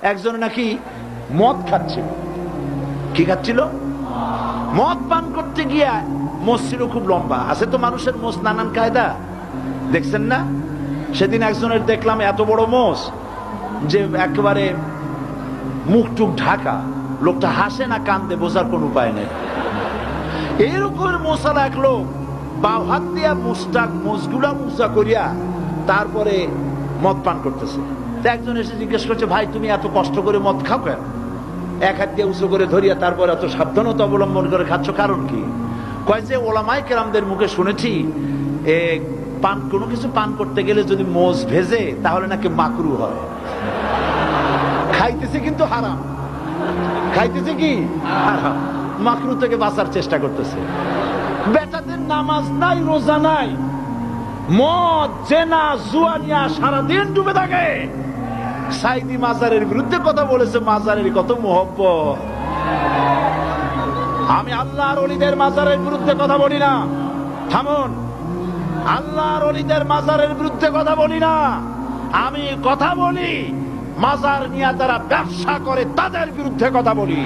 একজন নাকি মদ খাচ্ছিল। কি খাচ্ছিল? মদ পান করতে গিয়া মোষ ছিল খুব লম্বা। আছে তো মানুষের মোষ নানান কায়দা, দেখছেন না? সেদিন একজনের দেখলাম এত বড় মোষ যে একেবারে মুখ টুক ঢাকা, লোকটা হাসে না কান্দে বোঝার কোন উপায় নেই। এইরকম মোষালা এক লোক বাও হাত দিয়া মোষগুলা মুসা করিয়া তারপরে মদ পান করতেছে। একজন এসে জিজ্ঞেস করছে, ভাই তুমি এত কষ্ট করে মদ খাও কেন? এক হাত দিয়ে উঁচু করে ধরিয়া তারপর এত সাবধানতা অবলম্বন করে খাচ্ছ, কারণ কি? কয় যে ওলামায়ে কেরামদের মুখে শুনেছি কোনো কিছু পান করতে গেলে যদি মোষ ভেজে তাহলে নাকি মাকরু হয়। খাইতেছে কিন্তু হারাম, খাইতেছে কি হারাম, মাকরু থেকে বাঁচার চেষ্টা করতেছে। বেটাদের নামাজ নাই, রোজা নাই, মদ জেনা জুয়ানিয়া সারাদিন ডুবে থাকে। সাইদি মাজারের বিরুদ্ধে কথা বলেছে, মাজারের কত মোহব্বত। আমি আল্লাহর ওলিদের মাজারের বিরুদ্ধে কথা বলি না, থামুন। আল্লাহর ওলিদের মাজারের বিরুদ্ধে কথা বলি না, আমি কথা বলি মাজার নিয়ে যারা ব্যবসা করে তাদের বিরুদ্ধে কথা বলি।